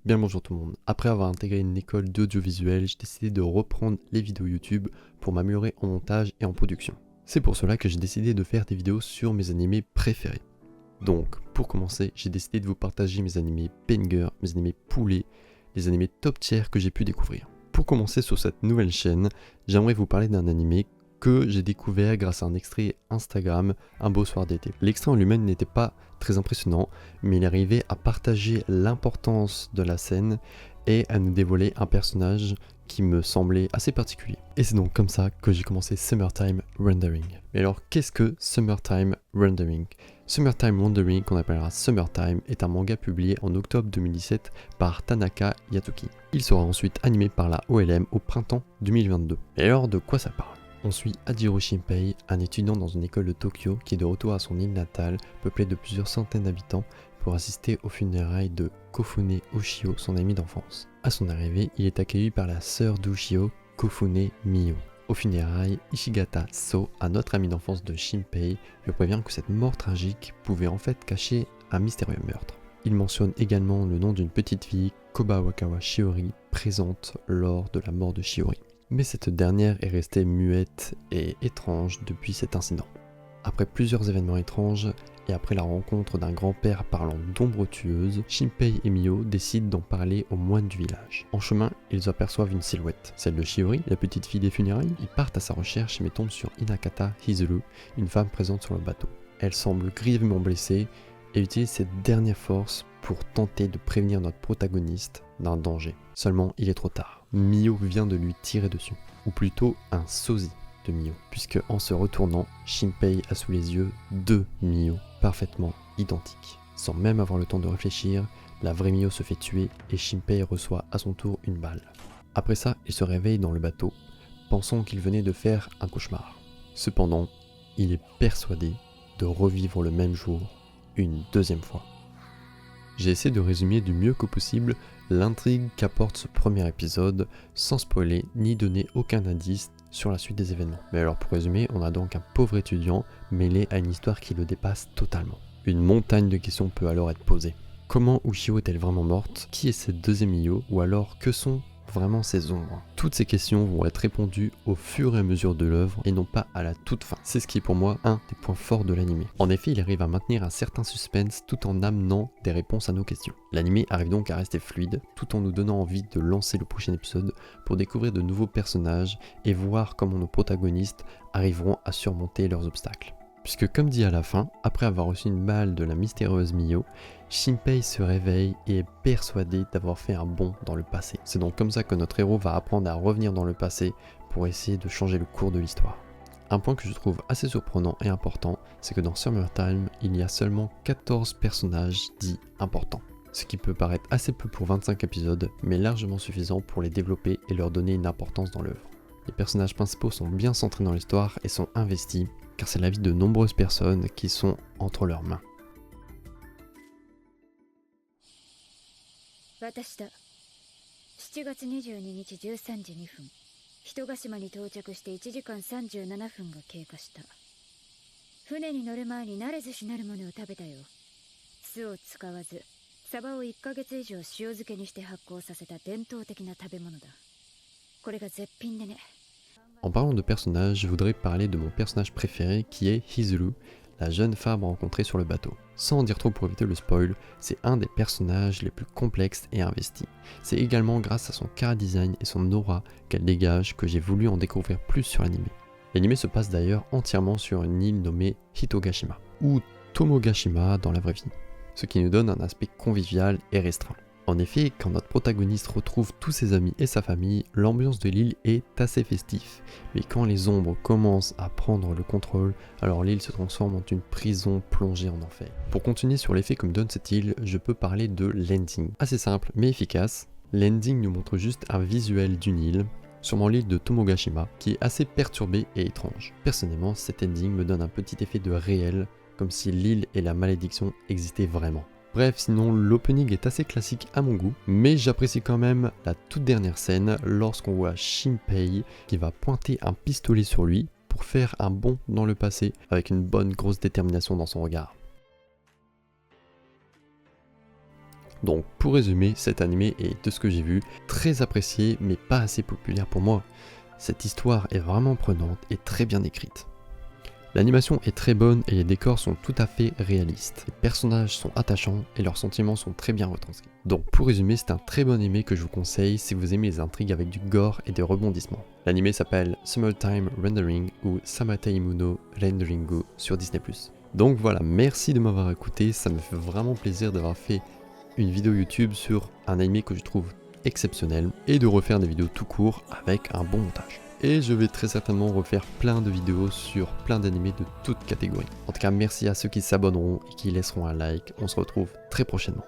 Bien bonjour tout le monde. Après avoir intégré une école d'audiovisuel, j'ai décidé de reprendre les vidéos YouTube pour m'améliorer en montage et en production. C'est pour cela que j'ai décidé de faire des vidéos sur mes animés préférés. Donc, pour commencer, j'ai décidé de vous partager mes animés banger, mes animés poulets, les animés top tier que j'ai pu découvrir. Pour commencer sur cette nouvelle chaîne, j'aimerais vous parler d'un animé que j'ai découvert grâce à un extrait Instagram un beau soir d'été. L'extrait en lui-même n'était pas très impressionnant, mais il arrivait à partager l'importance de la scène et à nous dévoiler un personnage qui me semblait assez particulier. Et c'est donc comme ça que j'ai commencé Summertime Rendering. Mais alors, qu'est-ce que Summertime Rendering? Summertime Rendering, qu'on appellera Summertime, est un manga publié en octobre 2017 par Tanaka Yatsuki. Il sera ensuite animé par la OLM au printemps 2022. Et alors, de quoi ça parle? On suit Hajiro Shinpei, un étudiant dans une école de Tokyo qui est de retour à son île natale, peuplée de plusieurs centaines d'habitants, pour assister aux funérailles de Kofune Ushio, son ami d'enfance. À son arrivée, il est accueilli par la sœur d'Ushio, Kofune Mio. Aux funérailles, Ishigata So, un autre ami d'enfance de Shinpei, lui prévient que cette mort tragique pouvait en fait cacher un mystérieux meurtre. Il mentionne également le nom d'une petite fille, Kobawakawa Shiori, présente lors de la mort de Shiori. Mais cette dernière est restée muette et étrange depuis cet incident. Après plusieurs événements étranges, et après la rencontre d'un grand-père parlant d'ombres tueuses, Shinpei et Mio décident d'en parler aux moines du village. En chemin, ils aperçoivent une silhouette, celle de Shiori, la petite fille des funérailles. Ils partent à sa recherche mais tombent sur Hinakata Hizuru, une femme présente sur le bateau. Elle semble grièvement blessée et utilise cette dernière force pour tenter de prévenir notre protagoniste d'un danger. Seulement, il est trop tard. Mio vient de lui tirer dessus, ou plutôt un sosie de Mio, puisque en se retournant, Shinpei a sous les yeux deux Mio parfaitement identiques. Sans même avoir le temps de réfléchir, la vraie Mio se fait tuer et Shinpei reçoit à son tour une balle. Après ça, il se réveille dans le bateau, pensant qu'il venait de faire un cauchemar. Cependant, il est persuadé de revivre le même jour une deuxième fois. J'ai essayé de résumer du mieux que possible l'intrigue qu'apporte ce premier épisode sans spoiler ni donner aucun indice sur la suite des événements. Mais alors pour résumer, on a donc un pauvre étudiant mêlé à une histoire qui le dépasse totalement. Une montagne de questions peut alors être posée. Comment Ushio est-elle vraiment morte? Qui est cette deuxième Mio? Ou alors que sont vraiment ces ombres? Toutes ces questions vont être répondues au fur et à mesure de l'œuvre et non pas à la toute fin. C'est ce qui est pour moi un des points forts de l'anime. En effet, il arrive à maintenir un certain suspense tout en amenant des réponses à nos questions. L'anime arrive donc à rester fluide tout en nous donnant envie de lancer le prochain épisode pour découvrir de nouveaux personnages et voir comment nos protagonistes arriveront à surmonter leurs obstacles. Puisque comme dit à la fin, après avoir reçu une balle de la mystérieuse Mio, Shinpei se réveille et est persuadé d'avoir fait un bond dans le passé. C'est donc comme ça que notre héros va apprendre à revenir dans le passé pour essayer de changer le cours de l'histoire. Un point que je trouve assez surprenant et important, c'est que dans Summertime, il y a seulement 14 personnages dits importants. Ce qui peut paraître assez peu pour 25 épisodes, mais largement suffisant pour les développer et leur donner une importance dans l'œuvre. Les personnages principaux sont bien centrés dans l'histoire et sont investis, car c'est la vie de nombreuses personnes qui sont entre leurs mains. 私だ。7月22日13時2分、人ヶ島に到着して1時間37分が経過した。船に乗る前に慣れずしなるものを食べたよ。酢を使わず、サバを1ヶ月以上塩漬けにして発酵させた伝統的な食べ物だ。これが絶品でね。En parlant de personnages, je voudrais parler de mon personnage préféré qui est Hizuru, la jeune femme rencontrée sur le bateau. Sans en dire trop pour éviter le spoil, c'est un des personnages les plus complexes et investis. C'est également grâce à son chara-design et son aura qu'elle dégage que j'ai voulu en découvrir plus sur l'anime. L'anime se passe d'ailleurs entièrement sur une île nommée Hitogashima, ou Tomogashima dans la vraie vie, ce qui nous donne un aspect convivial et restreint. En effet, quand notre protagoniste retrouve tous ses amis et sa famille, l'ambiance de l'île est assez festive. Mais quand les ombres commencent à prendre le contrôle, alors l'île se transforme en une prison plongée en enfer. Pour continuer sur l'effet que me donne cette île, je peux parler de l'ending. Assez simple mais efficace, l'ending nous montre juste un visuel d'une île, sûrement l'île de Tomogashima, qui est assez perturbée et étrange. Personnellement, cet ending me donne un petit effet de réel, comme si l'île et la malédiction existaient vraiment. Bref, sinon l'opening est assez classique à mon goût, mais j'apprécie quand même la toute dernière scène lorsqu'on voit Shinpei qui va pointer un pistolet sur lui pour faire un bond dans le passé avec une bonne grosse détermination dans son regard. Donc pour résumer, cet animé est, de ce que j'ai vu, très apprécié mais pas assez populaire pour moi. Cette histoire est vraiment prenante et très bien écrite. L'animation est très bonne et les décors sont tout à fait réalistes. Les personnages sont attachants et leurs sentiments sont très bien retranscrits. Donc pour résumer, c'est un très bon animé que je vous conseille si vous aimez les intrigues avec du gore et des rebondissements. L'animé s'appelle Summertime Rendering ou Summertime no Renderingu sur Disney+. Donc voilà, merci de m'avoir écouté, ça me fait vraiment plaisir d'avoir fait une vidéo YouTube sur un animé que je trouve exceptionnel et de refaire des vidéos tout court avec un bon montage. Et je vais très certainement refaire plein de vidéos sur plein d'animés de toutes catégories. En tout cas, merci à ceux qui s'abonneront et qui laisseront un like. On se retrouve très prochainement.